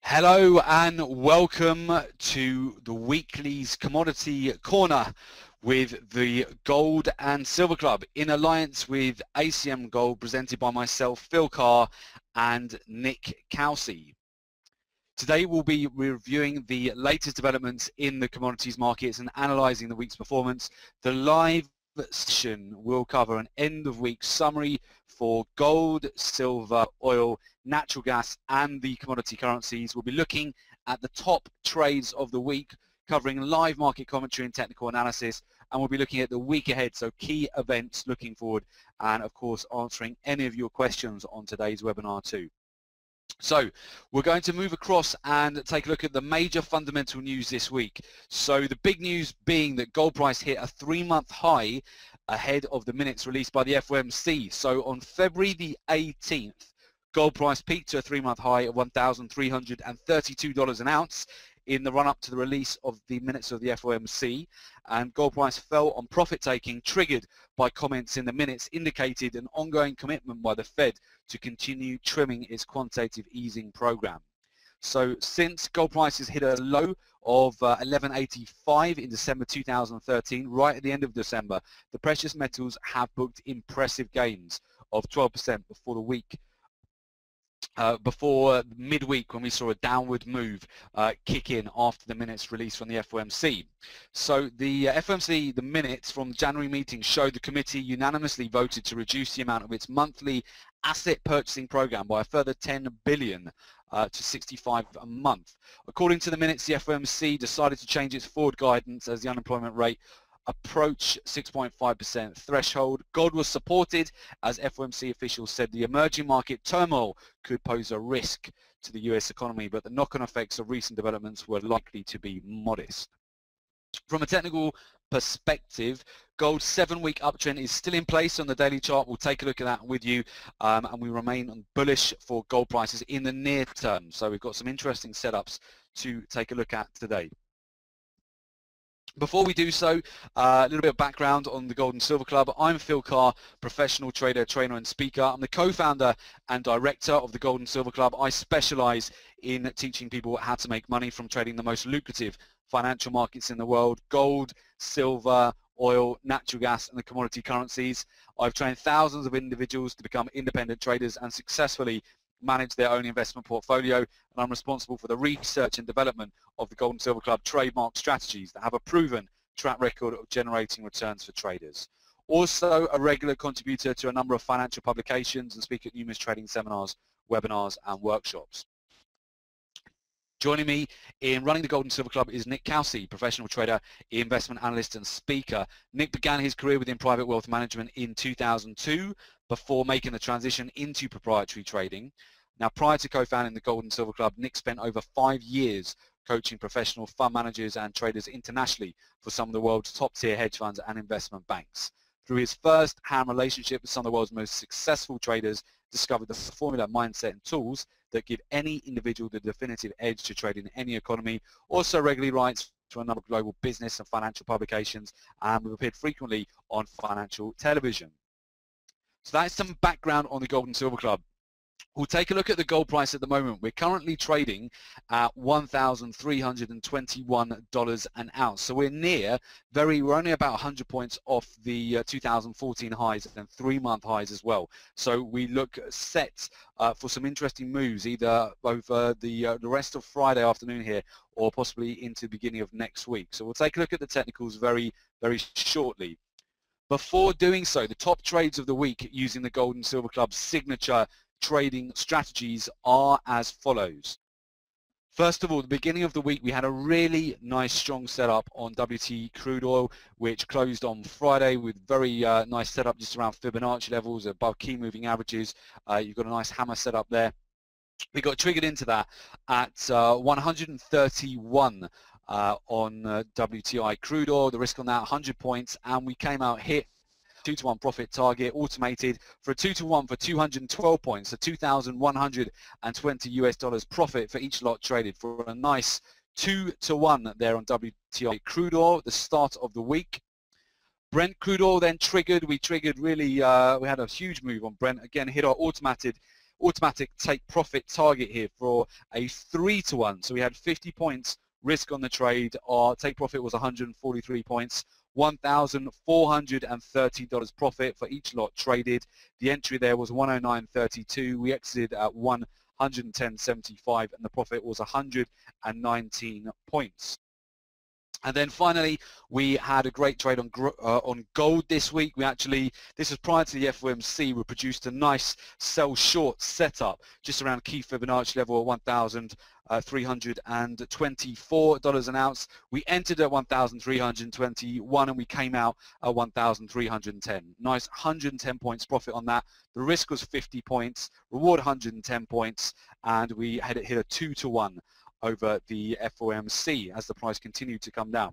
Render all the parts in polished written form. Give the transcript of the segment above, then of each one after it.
Hello and welcome to the weekly's Commodity Corner with the Gold and Silver Club in alliance with ACM Gold, presented by myself, Phil Carr, and Nick Kelsey. Today we'll be reviewing the latest developments in the commodities markets and analysing the week's performance. The live session will cover an end-of-week summary for gold, silver, oil, natural gas and the commodity currencies. We'll be looking at the top trades of the week, covering live market commentary and technical analysis, and we'll be looking at the week ahead, so key events looking forward, and of course answering any of your questions on today's webinar too. So we're going to move across and take a look at the major fundamental news this week. So the big news being that gold price hit a 3-month high ahead of the minutes released by the FOMC. So on February the 18th, gold price peaked to a 3-month high of $1,332 an ounce in the run-up to the release of the minutes of the FOMC, and gold price fell on profit-taking triggered by comments in the minutes indicated an ongoing commitment by the Fed to continue trimming its quantitative easing program. So since gold prices hit a low of 1185 in December 2013, right at the end of December, the precious metals have booked impressive gains of 12% before the week. Before midweek, when we saw a downward move kick in after the minutes released from the FOMC. So the FOMC, the minutes from the January meeting showed the committee unanimously voted to reduce the amount of its monthly asset purchasing program by a further $10 billion to 65 a month. According to the minutes, the FOMC decided to change its forward guidance as the unemployment rate approach 6.5% threshold. Gold was supported as FOMC officials said the emerging market turmoil could pose a risk to the US economy, but the knock-on effects of recent developments were likely to be modest. From a technical perspective, gold's 7-week uptrend is still in place on the daily chart. We'll take a look at that with you, and we remain bullish for gold prices in the near term. So we've got some interesting setups to take a look at today. Before we do so, a little bit of background on the Gold and Silver Club. I'm Phil Carr, professional trader, trainer and speaker. I'm the co-founder and director of the Gold and Silver Club. I specialize in teaching people how to make money from trading the most lucrative financial markets in the world: gold, silver, oil, natural gas and the commodity currencies. I've trained thousands of individuals to become independent traders and successfully manage their own investment portfolio, and I'm responsible for the research and development of the Gold and Silver Club trademark strategies that have a proven track record of generating returns for traders. Also a regular contributor to a number of financial publications and speak at numerous trading seminars, webinars and workshops. Joining me in running the Gold and Silver Club is Nick Kelsey, professional trader, investment analyst and speaker. Nick began his career within private wealth management in 2002 before making the transition into proprietary trading. Now, prior to co-founding the Gold and Silver Club, Nick spent over 5 years coaching professional fund managers and traders internationally for some of the world's top-tier hedge funds and investment banks. Through his first-hand relationship with some of the world's most successful traders, discovered the formula, mindset and tools that give any individual the definitive edge to trade in any economy. Also regularly writes to a number of global business and financial publications, and we've appeared frequently on financial television. So that's some background on the Gold and Silver Club. We'll take a look at the gold price at the moment. We're currently trading at $1,321 an ounce. So we're only about 100 points off the 2014 highs and 3-month highs as well. So we look set for some interesting moves, either over the rest of Friday afternoon here or possibly into the beginning of next week. So we'll take a look at the technicals very, very shortly. Before doing so, the top trades of the week using the Gold and Silver Club's signature trading strategies are as follows. First of all, the beginning of the week we had a really nice strong setup on WT crude oil, which closed on Friday with very nice setup just around Fibonacci levels above key moving averages. You've got a nice hammer setup there. We got triggered into that at 131 on WTI crude oil. The risk on that 100 points, and we came out hit 2-to-1 profit target automated for a 2-to-1 for 212 points, so $2,120 profit for each lot traded for a nice 2-to-1 there on WTI crude oil at the start of the week. Brent crude oil then triggered. We triggered really, we had a huge move on Brent. Again, hit our automated automatic take profit target here for a 3-to-1. So we had 50 points risk on the trade. Our take profit was 143 points. $1,430 profit for each lot traded. The entry there was 109.32. We exited at 110.75 and the profit was 119 points. And then finally, we had a great trade on gold this week. This was prior to the FOMC, we produced a nice sell short setup just around key Fibonacci level at $1,324 an ounce. We entered at 1,321 and we came out at 1,310. Nice 110 points profit on that. The risk was 50 points, reward 110 points, and we had it hit a 2-to-1 over the FOMC as the price continued to come down.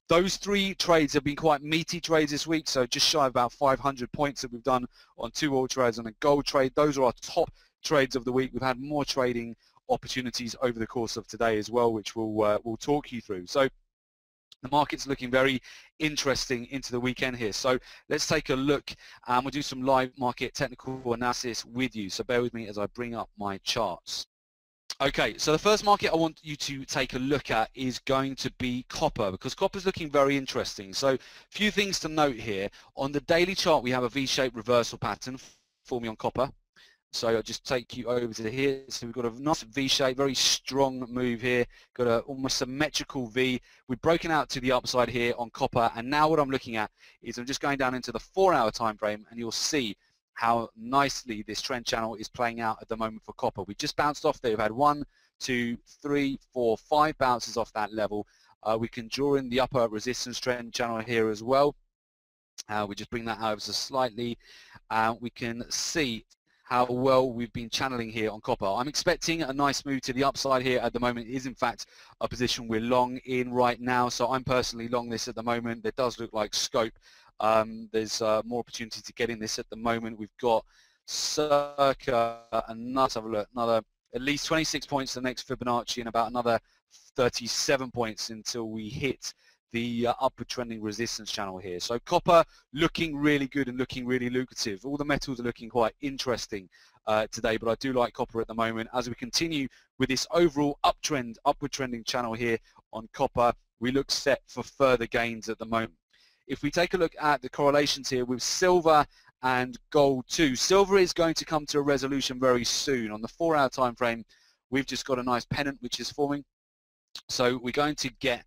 Those 3 trades have been quite meaty trades this week, so just shy of about 500 points that we've done on 2 oil trades and a gold trade. Those are our top trades of the week. We've had more trading opportunities over the course of today as well, which we'll talk you through. So the market's looking very interesting into the weekend here. So let's take a look and we'll do some live market technical analysis with you. So bear with me as I bring up my charts. Okay, so the first market I want you to take a look at is going to be copper, because copper is looking very interesting. So a few things to note here. On the daily chart, we have a V-shaped reversal pattern forming on copper. So I'll just take you over to here. So we've got a nice V-shape, very strong move here. Got a almost symmetrical V. We've broken out to the upside here on copper, and now what I'm looking at is I'm just going down into the 4-hour time frame, and you'll see how nicely this trend channel is playing out at the moment for copper. We just bounced off there. We've had 1, 2, 3, 4, 5 bounces off that level. We can draw in the upper resistance trend channel here as well. We just bring that over slightly. We can see how well we've been channeling here on copper. I'm expecting a nice move to the upside here at the moment. It is in fact a position we're long in right now, so I'm personally long this at the moment. There does look like scope. There's more opportunity to get in this at the moment. We've got circa another at least 26 points to the next Fibonacci and about another 37 points until we hit the upward trending resistance channel here. So copper looking really good and looking really lucrative. All the metals are looking quite interesting today, but I do like copper at the moment. As we continue with this overall upward trending channel here on copper, we look set for further gains at the moment. If we take a look at the correlations here with silver and gold too, silver is going to come to a resolution very soon. On the 4-hour time frame, we've just got a nice pennant which is forming. So we're going to get,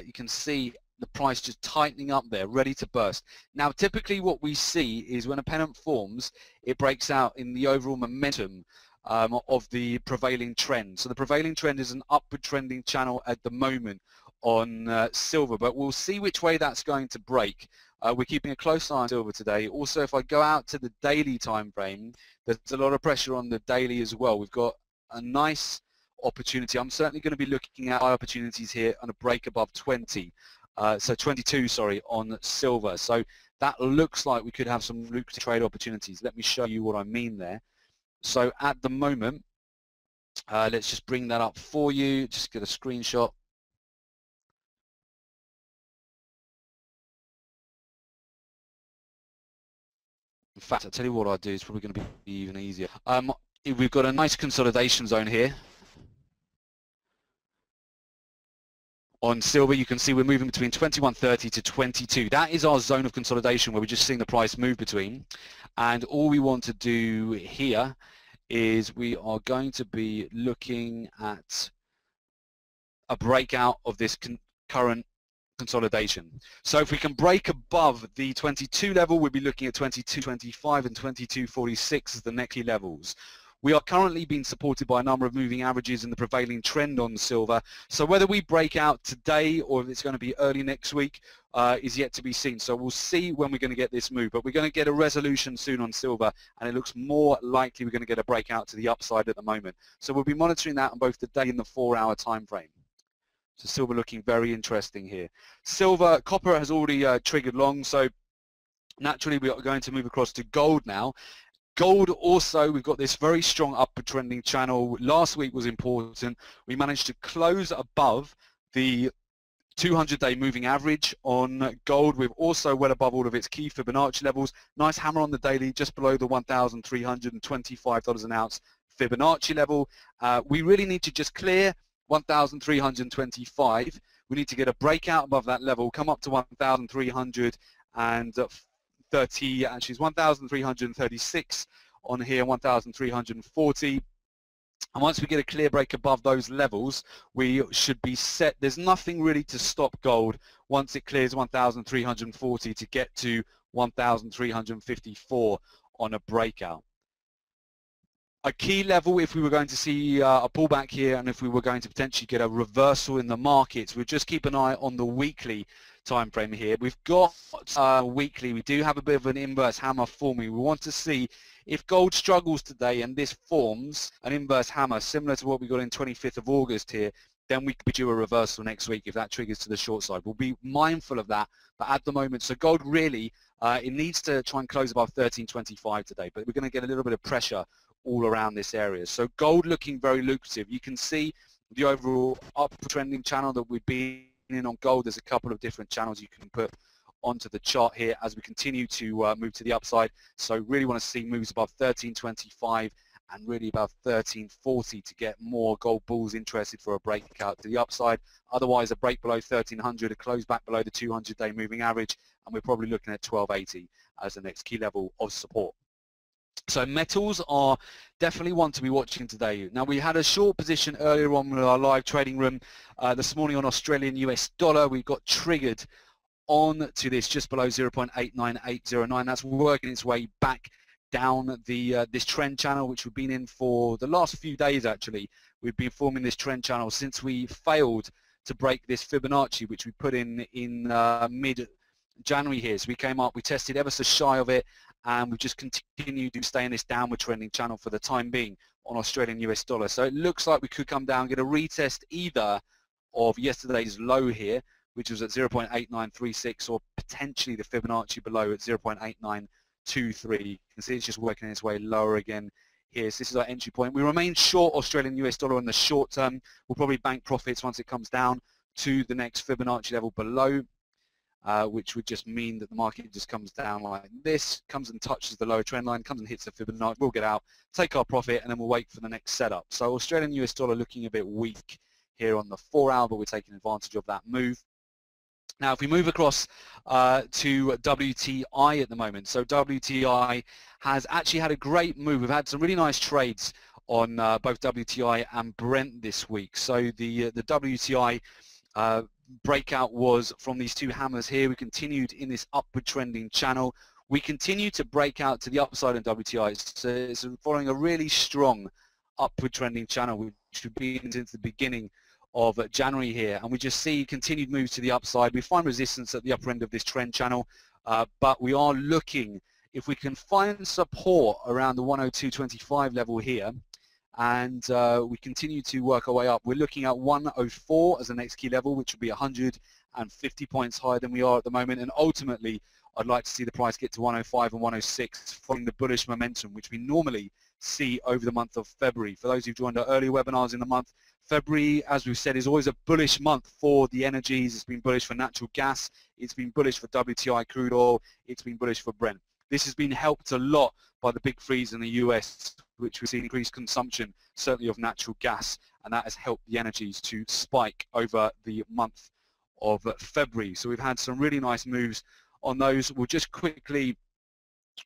you can see the price just tightening up there, ready to burst. Now typically what we see is when a pennant forms, it breaks out in the overall momentum of the prevailing trend. So the prevailing trend is an upward trending channel at the moment on silver, but we'll see which way that's going to break. We're keeping a close eye on silver today. Also, if I go out to the daily time frame, there's a lot of pressure on the daily as well. We've got a nice opportunity. I'm certainly going to be looking at opportunities here on a break above 22, sorry, on silver. So that looks like we could have some lucrative trade opportunities. Let me show you what I mean there. So at the moment, let's just bring that up for you. Just get a screenshot. In fact, I'll tell you what I'll do, it's probably going to be even easier. We've got a nice consolidation zone here. On silver, you can see we're moving between 21.30 to 22. That is our zone of consolidation where we're just seeing the price move between. And all we want to do here is we are going to be looking at a breakout of this current consolidation. So if we can break above the 22 level, we'll be looking at 22.25 and 22.46 as the next key levels. We are currently being supported by a number of moving averages in the prevailing trend on silver. So whether we break out today or if it's going to be early next week is yet to be seen. So we'll see when we're going to get this move. But we're going to get a resolution soon on silver, and it looks more likely we're going to get a breakout to the upside at the moment. So we'll be monitoring that on both the day and the 4-hour time frame. So silver looking very interesting here. Silver, copper has already triggered long, so naturally we are going to move across to gold now. Gold also, we've got this very strong upward trending channel. Last week was important. We managed to close above the 200-day moving average on gold. We're also well above all of its key Fibonacci levels. Nice hammer on the daily, just below the $1,325 an ounce Fibonacci level. We really need to just clear 1,325. We need to get a breakout above that level, come up to 1,330, actually it's 1,336 on here, 1,340. And once we get a clear break above those levels, we should be set. There's nothing really to stop gold once it clears 1,340 to get to 1,354 on a breakout. A key level, if we were going to see a pullback here and if we were going to potentially get a reversal in the markets, we'll just keep an eye on the weekly time frame here. We've got weekly, we do have a bit of an inverse hammer forming. We want to see if gold struggles today and this forms an inverse hammer similar to what we got in 25th of August here, then we could be due a reversal next week if that triggers to the short side. We'll be mindful of that, but at the moment, so gold really, it needs to try and close above 1325 today, but we're going to get a little bit of pressure all around this area. So gold looking very lucrative. You can see the overall upward trending channel that we've been in on gold. There's a couple of different channels you can put onto the chart here as we continue to move to the upside. So really want to see moves above 1325 and really above 1340 to get more gold bulls interested for a breakout to the upside. Otherwise, a break below 1300, a close back below the 200-day moving average, and we're probably looking at 1280 as the next key level of support. So metals are definitely one to be watching today. Now, we had a short position earlier on with our live trading room this morning on Australian US dollar. We got triggered on to this just below 0.89809. That's working its way back down the this trend channel, which we've been in for the last few days. Actually, we've been forming this trend channel since we failed to break this Fibonacci, which we put in mid-January here. So we came up, we tested ever so shy of it, and we've just continued to stay in this downward trending channel for the time being on Australian US dollar. So it looks like we could come down, get a retest either of yesterday's low here, which was at 0.8936, or potentially the Fibonacci below at 0.8923. You can see it's just working its way lower again here. So this is our entry point. We remain short Australian US dollar in the short term. We'll probably bank profits once it comes down to the next Fibonacci level below, which would just mean that the market just comes down like this, comes and touches the lower trend line, comes and hits the Fibonacci, we'll get out, take our profit, and then we'll wait for the next setup. So Australian US dollar looking a bit weak here on the 4 hour, but we're taking advantage of that move. Now, if we move across to WTI at the moment, so WTI has actually had a great move. We've had some really nice trades on both WTI and Brent this week. So the WTI breakout was from these two hammers here. We continued in this upward trending channel. We continue to break out to the upside in WTI. So it's following a really strong upward trending channel, which we've been since the beginning of January here, and we just see continued moves to the upside. We find resistance at the upper end of this trend channel, but we are looking, if we can find support around the 102.25 level here, and we continue to work our way up. We're looking at 104 as the next key level, which would be 150 points higher than we are at the moment, and ultimately I'd like to see the price get to 105 and 106 following the bullish momentum which we normally see over the month of February. For those who've joined our earlier webinars in the month, February, as we've said, is always a bullish month for the energies. It's been bullish for natural gas, it's been bullish for WTI crude oil, it's been bullish for Brent. This has been helped a lot by the big freeze in the US, which we've seen increased consumption, certainly of natural gas, and that has helped the energies to spike over the month of February. So we've had some really nice moves on those. We'll just quickly,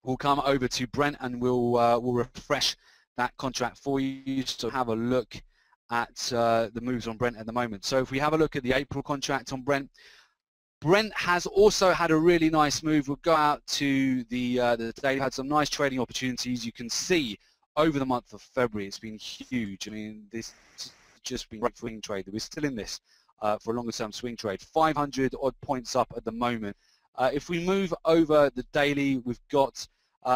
we'll come over to Brent and we'll refresh that contract for you. So have a look at the moves on Brent at the moment. So if we have a look at the April contract on Brent, Brent has also had a really nice move. We'll go out to the day, had some nice trading opportunities. You can see over the month of February, it's been huge. I mean, this has just been a great swing trade. We're still in this for a longer term swing trade. 500 odd points up at the moment. If we move over the daily, we've got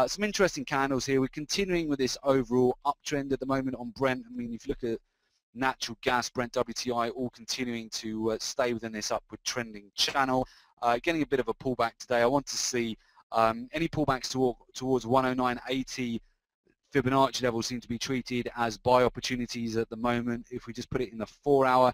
some interesting candles here. We're continuing with this overall uptrend at the moment on Brent. I mean, if you look at natural gas, Brent, WTI, all continuing to stay within this upward trending channel. Getting a bit of a pullback today. I want to see any pullbacks towards 109.80 Fibonacci levels seem to be treated as buy opportunities at the moment. If we just put it in the 4 hour,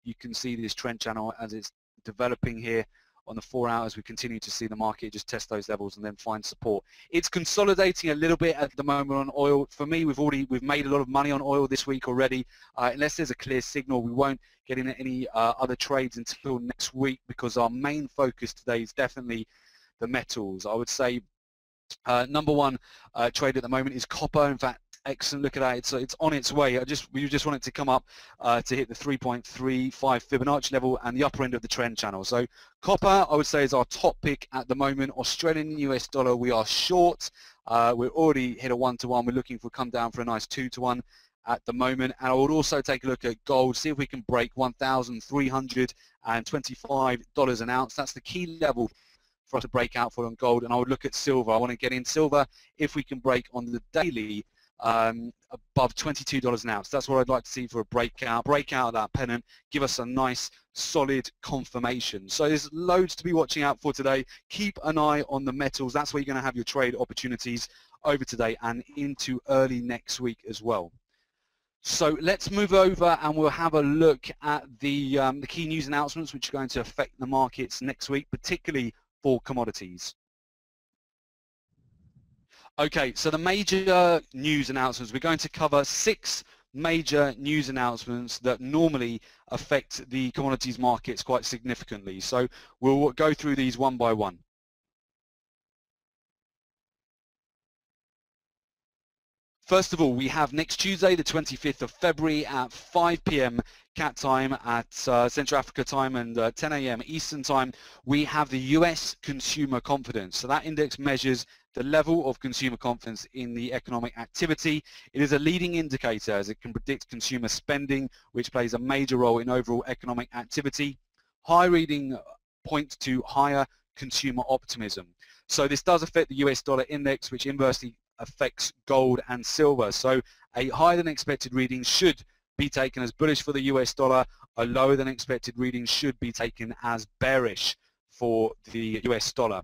you can see this trend channel as it's developing here on the 4 hours. We continue to see the market just test those levels and then find support. It's consolidating a little bit at the moment on oil. For me, we've made a lot of money on oil this week already. Unless there's a clear signal, we won't get into any other trades until next week, because our main focus today is definitely the metals. I would say number one trade at the moment is copper. In fact, excellent. Look at that. It's on its way. We just want it to come up to hit the 3.35 Fibonacci level and the upper end of the trend channel. So copper, I would say, is our top pick at the moment. Australian US dollar, we are short. We're already hit a 1-to-1. We're looking for come down for a nice 2-to-1 at the moment. And I would also take a look at gold, see if we can break $1,325 an ounce. That's the key level for us to break out for on gold. And I would look at silver. I want to get in silver if we can break on the daily above $22 an ounce. That's what I'd like to see for a breakout of that pennant, give us a nice solid confirmation. So there's loads to be watching out for today. Keep an eye on the metals. That's where you're going to have your trade opportunities over today and into early next week as well. So let's move over and we'll have a look at the key news announcements which are going to affect the markets next week, particularly for commodities. Okay, so the major news announcements, we're going to cover 6 major news announcements that normally affect the commodities markets quite significantly. So we'll go through these one by one. First of all, we have next Tuesday, the 25th of February at 5 p.m. CAT time at Central Africa time and 10 a.m. Eastern time, we have the US consumer confidence. So that index measures the level of consumer confidence in the economic activity. It is a leading indicator as it can predict consumer spending, which plays a major role in overall economic activity. High reading points to higher consumer optimism. So this does affect the US dollar index, which inversely affects gold and silver. So a higher than expected reading should be taken as bullish for the US dollar. A lower than expected reading should be taken as bearish for the US dollar.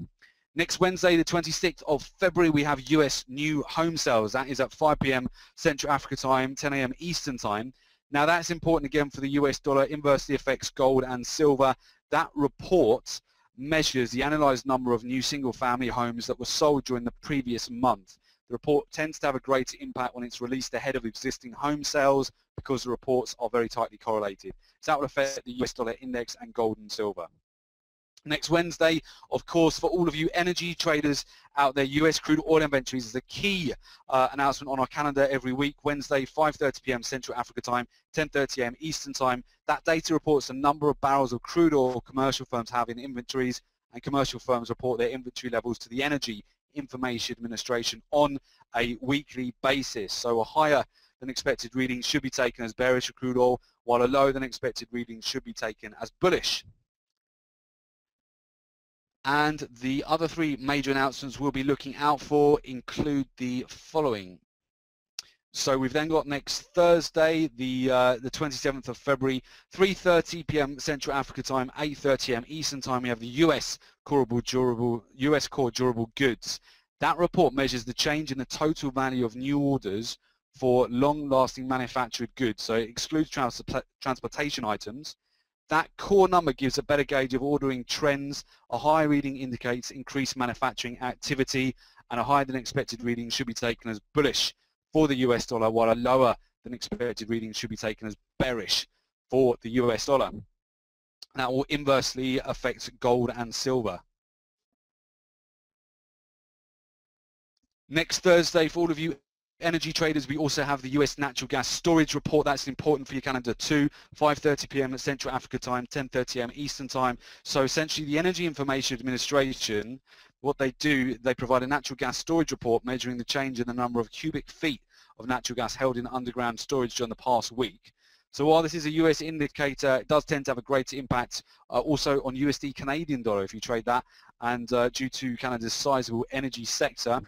Next Wednesday, the 26th of February, we have US new home sales. That is at 5 p.m. Central Africa time, 10 a.m. Eastern time. Now that's important again for the US dollar, inversely affects gold and silver. That report measures the analyzed number of new single-family homes that were sold during the previous month. The report tends to have a greater impact when it's released ahead of existing home sales because the reports are very tightly correlated. So that will affect the US dollar index and gold and silver. Next Wednesday, of course, for all of you energy traders out there, US crude oil inventories is a key announcement on our calendar every week. Wednesday, 5:30 p.m. Central Africa time, 10:30 a.m. Eastern time. That data reports the number of barrels of crude oil commercial firms have in inventories, and commercial firms report their inventory levels to the Energy Information Administration on a weekly basis. So a higher than expected reading should be taken as bearish for crude oil, while a lower than expected reading should be taken as bullish. And the other 3 major announcements we'll be looking out for include the following. So we've then got next Thursday, the 27th of February, 3:30 p.m. Central Africa time, 8:30 a.m. Eastern time. We have the US core durable goods. That report measures the change in the total value of new orders for long-lasting manufactured goods. So it excludes transportation items. That core number gives a better gauge of ordering trends. A higher reading indicates increased manufacturing activity, and a higher than expected reading should be taken as bullish for the US dollar, while a lower than expected reading should be taken as bearish for the US dollar. That will inversely affect gold and silver. Next Thursday, for all of you energy traders, we also have the US natural gas storage report. That's important for your calendar too. 5:30 p.m. at Central Africa time, 10:30 a.m. Eastern time. So essentially the Energy Information Administration, what they do, they provide a natural gas storage report measuring the change in the number of cubic feet of natural gas held in underground storage during the past week. So while this is a US indicator, it does tend to have a greater impact also on USD Canadian dollar if you trade that, and due to Canada's sizable energy sector.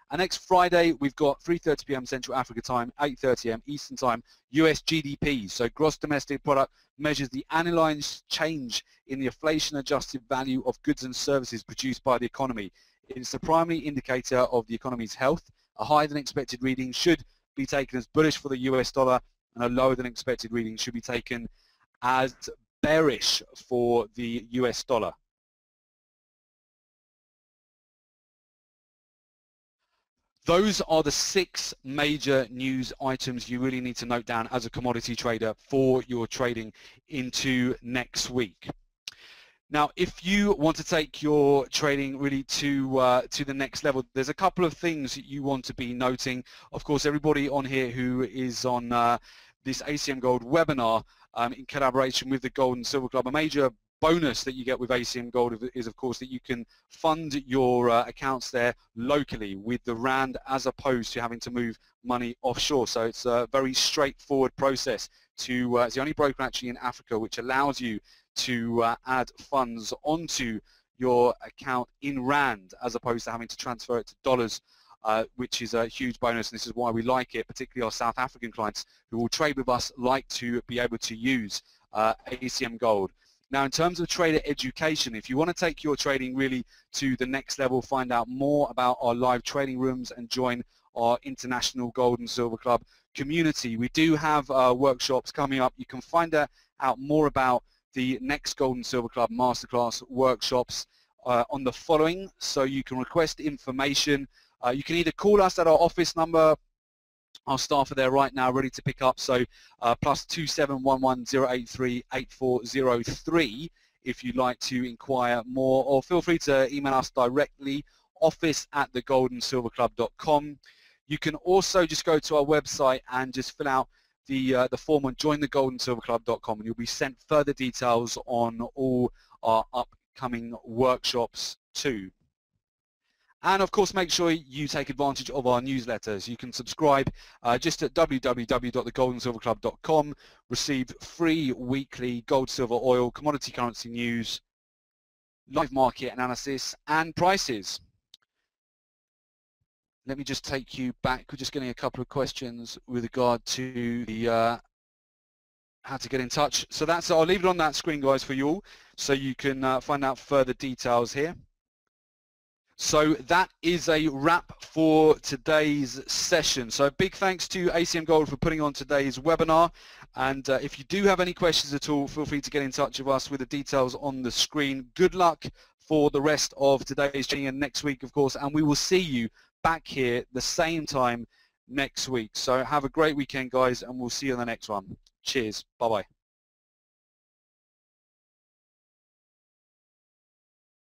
And next Friday, we've got 3:30 p.m. Central Africa time, 8:30 a.m. Eastern time, US GDP. So gross domestic product measures the analyzed change in the inflation-adjusted value of goods and services produced by the economy. It's the primary indicator of the economy's health. A higher than expected reading should be taken as bullish for the US dollar, and a lower than expected reading should be taken as bearish for the US dollar. Those are the 6 major news items you really need to note down as a commodity trader for your trading into next week. Now, if you want to take your trading really to the next level, there's a couple of things that you want to be noting. Of course, everybody on here who is on this ACM Gold webinar in collaboration with the Gold and Silver Club, a major bonus that you get with ACM Gold is, of course, that you can fund your accounts there locally with the Rand as opposed to having to move money offshore. So it's a very straightforward process. It's the only broker actually in Africa which allows you to add funds onto your account in Rand as opposed to having to transfer it to dollars, which is a huge bonus. And this is why we like it, particularly our South African clients who will trade with us like to be able to use ACM Gold. Now, in terms of trader education, if you want to take your trading really to the next level, find out more about our live trading rooms and join our International Gold and Silver Club community, we do have workshops coming up. You can find out more about the next Gold and Silver Club Masterclass workshops on the following. So you can request information. You can either call us at our office number. Our staff are there right now ready to pick up, so +2711-083-8403 if you'd like to inquire more, or feel free to email us directly, office@thegoldandsilverclub.com. You can also just go to our website and just fill out the form on jointhegoldandsilverclub.com, and you'll be sent further details on all our upcoming workshops too. And of course, make sure you take advantage of our newsletters. You can subscribe just at www.thegoldandsilverclub.com, receive free weekly gold, silver, oil, commodity currency news, live market analysis, and prices. Let me just take you back. We're just getting a couple of questions with regard to the how to get in touch. So that's, I'll leave it on that screen, guys, for you all, so you can find out further details here. So that is a wrap for today's session. So big thanks to ACM Gold for putting on today's webinar. And if you do have any questions at all, feel free to get in touch with us with the details on the screen. Good luck for the rest of today's training and next week, of course. And we will see you back here the same time next week. So have a great weekend, guys, and we'll see you on the next one. Cheers. Bye-bye.